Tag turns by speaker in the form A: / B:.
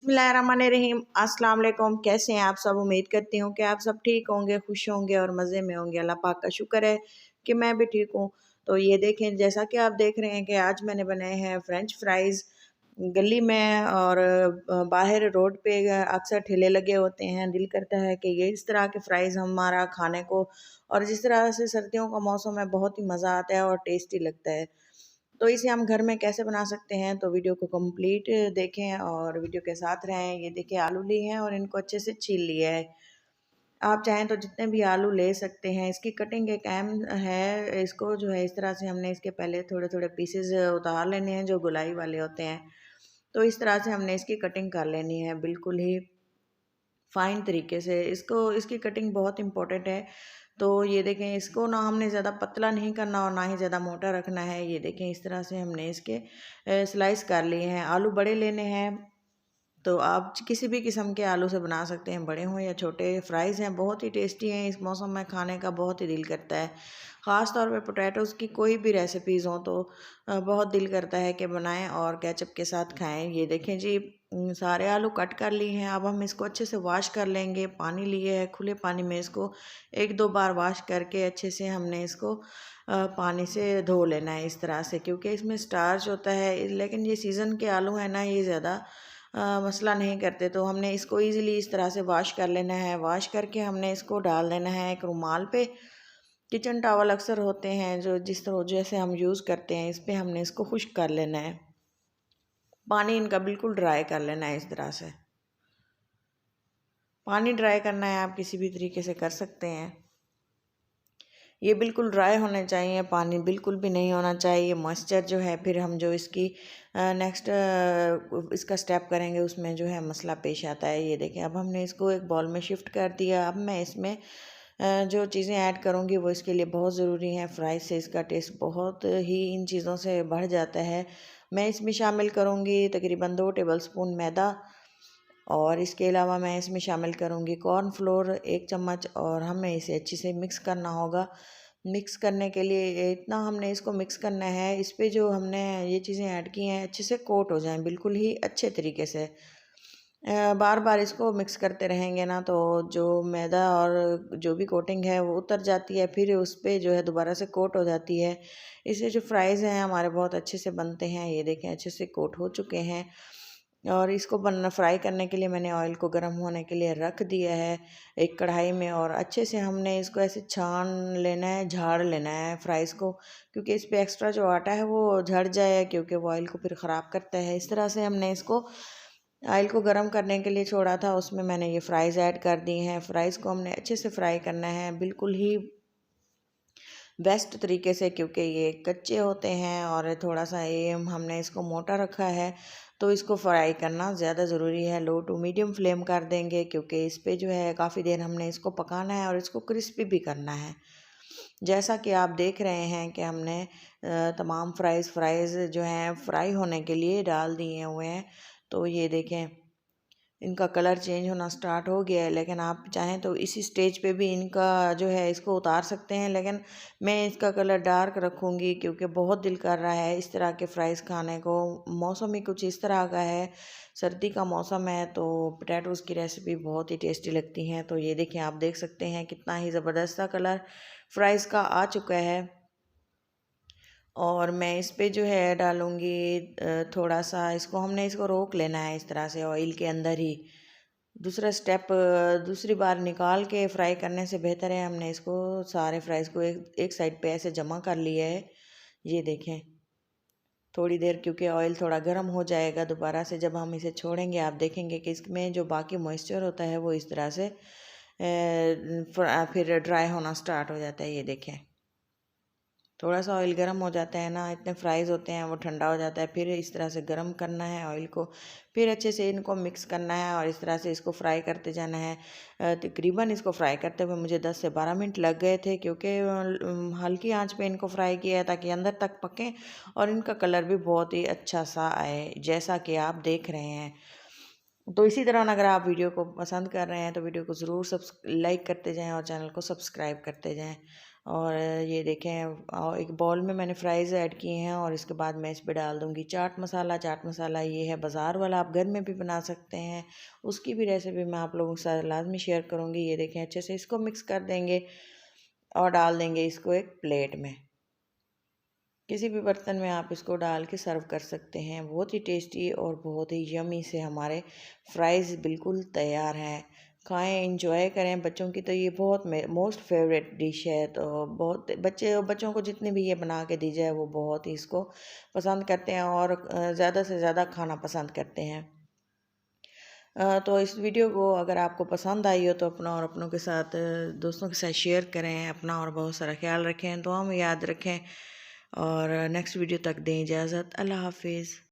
A: बिस्मिल्लाहिर्रहमानिर्रहीम। अस्सलाम वालेकुम। कैसे हैं आप सब? उम्मीद करती हूँ कि आप सब ठीक होंगे, खुश होंगे और मज़े में होंगे। अल्लाह पाक का शुक्र है कि मैं भी ठीक हूँ। तो ये देखें, जैसा कि आप देख रहे हैं कि आज मैंने बनाए हैं फ़्रेंच फ्राइज़। गली में और बाहर रोड पे अक्सर ठेले लगे होते हैं। दिल करता है कि ये इस तरह के फ़्राइज़ हमारा खाने को, और जिस तरह से सर्दियों का मौसम है, बहुत ही मज़ा आता है और टेस्टी लगता है। तो इसे हम घर में कैसे बना सकते हैं, तो वीडियो को कंप्लीट देखें और वीडियो के साथ रहें। ये देखिए, आलू लिए हैं और इनको अच्छे से छील लिया है। आप चाहें तो जितने भी आलू ले सकते हैं। इसकी कटिंग एक अहम है। इसको जो है इस तरह से हमने इसके पहले थोड़े थोड़े पीसेस उतार लेने हैं जो गोलाई वाले होते हैं। तो इस तरह से हमने इसकी कटिंग कर लेनी है बिल्कुल ही फ़ाइन तरीके से। इसकी कटिंग बहुत इम्पोर्टेंट है। तो ये देखें, इसको ना हमने ज़्यादा पतला नहीं करना और ना ही ज़्यादा मोटा रखना है। ये देखें, इस तरह से हमने इसके स्लाइस कर लिए हैं। आलू बड़े लेने हैं, तो आप किसी भी किस्म के आलू से बना सकते हैं, बड़े हों या छोटे। फ्राइज़ हैं, बहुत ही टेस्टी हैं। इस मौसम में खाने का बहुत ही दिल करता है। ख़ास तौर पे पोटैटोज़ की कोई भी रेसिपीज़ हों तो बहुत दिल करता है कि बनाएं और केचप के साथ खाएं। ये देखें जी, सारे आलू कट कर लिए हैं। अब हम इसको अच्छे से वॉश कर लेंगे। पानी लिए है, खुले पानी में इसको एक दो बार वॉश करके अच्छे से हमने इसको पानी से धो लेना है इस तरह से, क्योंकि इसमें स्टार्च होता है। लेकिन ये सीज़न के आलू हैं ना, ये ज़्यादा मसला नहीं करते। तो हमने इसको ईज़िली इस तरह से वॉश कर लेना है। वॉश करके हमने इसको डाल देना है एक रुमाल पे। किचन टॉवल अक्सर होते हैं जो जिस तरह जैसे हम यूज़ करते हैं, इस पे हमने इसको खुश्क कर लेना है। पानी इनका बिल्कुल ड्राई कर लेना है इस तरह से। पानी ड्राई करना है, आप किसी भी तरीके से कर सकते हैं। ये बिल्कुल ड्राई होने चाहिए, पानी बिल्कुल भी नहीं होना चाहिए। मॉइस्चर जो है, फिर हम जो इसकी नेक्स्ट इसका स्टेप करेंगे उसमें जो है मसला पेश आता है। ये देखें, अब हमने इसको एक बॉल में शिफ्ट कर दिया। अब मैं इसमें जो चीज़ें ऐड करूँगी वो इसके लिए बहुत ज़रूरी हैं। फ्राइज से इसका टेस्ट बहुत ही इन चीज़ों से बढ़ जाता है। मैं इसमें शामिल करूँगी तकरीबन 2 टेबलस्पून मैदा, और इसके अलावा मैं इसमें शामिल करूँगी कॉर्नफ्लोर 1 चम्मच, और हमें इसे अच्छे से मिक्स करना होगा। मिक्स करने के लिए इतना हमने इसको मिक्स करना है, इस पे जो हमने ये चीज़ें ऐड की हैं अच्छे से कोट हो जाएं बिल्कुल ही अच्छे तरीके से। बार बार इसको मिक्स करते रहेंगे ना, तो जो मैदा और जो भी कोटिंग है वो उतर जाती है, फिर उस पर जो है दोबारा से कोट हो जाती है। इससे जो फ्राइज़ हैं हमारे बहुत अच्छे से बनते हैं। ये देखें, अच्छे से कोट हो चुके हैं। और इसको बनना फ्राई करने के लिए मैंने ऑयल को गर्म होने के लिए रख दिया है एक कढ़ाई में, और अच्छे से हमने इसको ऐसे छान लेना है, झाड़ लेना है फ्राइज़ को, क्योंकि इस पे एक्स्ट्रा जो आटा है वो झड़ जाए, क्योंकि वो ऑयल को फिर ख़राब करता है। इस तरह से हमने इसको ऑयल को गर्म करने के लिए छोड़ा था, उसमें मैंने ये फ्राइज़ ऐड कर दी हैं। फ्राइज़ को हमने अच्छे से फ्राई करना है बिल्कुल ही बेस्ट तरीके से, क्योंकि ये कच्चे होते हैं और थोड़ा सा ये हमने इसको मोटा रखा है, तो इसको फ्राई करना ज़्यादा ज़रूरी है। लो टू मीडियम फ्लेम कर देंगे, क्योंकि इस पे जो है काफ़ी देर हमने इसको पकाना है और इसको क्रिस्पी भी करना है। जैसा कि आप देख रहे हैं कि हमने तमाम फ्राइज़ जो हैं फ्राई होने के लिए डाल दिए हुए हैं। तो ये देखें, इनका कलर चेंज होना स्टार्ट हो गया है। लेकिन आप चाहें तो इसी स्टेज पे भी इनका जो है इसको उतार सकते हैं, लेकिन मैं इसका कलर डार्क रखूँगी क्योंकि बहुत दिल कर रहा है इस तरह के फ़्राइज़ खाने को। मौसम ही कुछ इस तरह का है, सर्दी का मौसम है, तो पोटैटोज़ की रेसिपी बहुत ही टेस्टी लगती हैं। तो ये देखिए, आप देख सकते हैं कितना ही ज़बरदस्त सा कलर फ़्राइज़ का आ चुका है। और मैं इस पे जो है डालूँगी थोड़ा सा, इसको रोक लेना है इस तरह से ऑयल के अंदर ही। दूसरा स्टेप, दूसरी बार निकाल के फ्राई करने से बेहतर है हमने इसको सारे फ्राइज़ को एक एक साइड पे ऐसे जमा कर लिया है। ये देखें, थोड़ी देर, क्योंकि ऑयल थोड़ा गर्म हो जाएगा। दोबारा से जब हम इसे छोड़ेंगे, आप देखेंगे कि इसमें जो बाकी मॉइस्चर होता है वो इस तरह से फिर ड्राई होना स्टार्ट हो जाता है। ये देखें, थोड़ा सा ऑयल गर्म हो जाता है ना, इतने फ्राइज़ होते हैं वो ठंडा हो जाता है, फिर इस तरह से गर्म करना है ऑयल को, फिर अच्छे से इनको मिक्स करना है और इस तरह से इसको फ्राई करते जाना है। तकरीबन इसको फ्राई करते हुए मुझे 10 से 12 मिनट लग गए थे, क्योंकि हल्की आंच पे इनको फ्राई किया है ताकि अंदर तक पकें और इनका कलर भी बहुत ही अच्छा सा आए, जैसा कि आप देख रहे हैं। तो इसी तरह अगर आप वीडियो को पसंद कर रहे हैं तो वीडियो को ज़रूर लाइक करते जाएं और चैनल को सब्सक्राइब करते जाएं। और ये देखें एक बाउल में मैंने फ्राइज़ ऐड किए हैं और इसके बाद मैं इस पे डाल दूँगी चाट मसाला। चाट मसाला ये है बाज़ार वाला, आप घर में भी बना सकते हैं, उसकी भी रेसिपी मैं आप लोगों के साथ लाजमी शेयर करूँगी। ये देखें अच्छे से इसको मिक्स कर देंगे और डाल देंगे इसको एक प्लेट में। किसी भी बर्तन में आप इसको डाल के सर्व कर सकते हैं। बहुत ही टेस्टी और बहुत ही यमी से हमारे फ्राइज़ बिल्कुल तैयार हैं। खाएं, इंजॉय करें। बच्चों की तो ये बहुत मोस्ट फेवरेट डिश है, तो बहुत बच्चों को जितने भी ये बना के दी जाए वो बहुत ही इसको पसंद करते हैं और ज़्यादा से ज़्यादा खाना पसंद करते हैं। तो इस वीडियो को अगर आपको पसंद आई हो तो अपना और अपनों के साथ दोस्तों के साथ शेयर करें। अपना और बहुत सारा ख्याल रखें, दुआ में याद रखें और नेक्स्ट वीडियो तक दें इजाज़त। अल्लाह हाफिज़।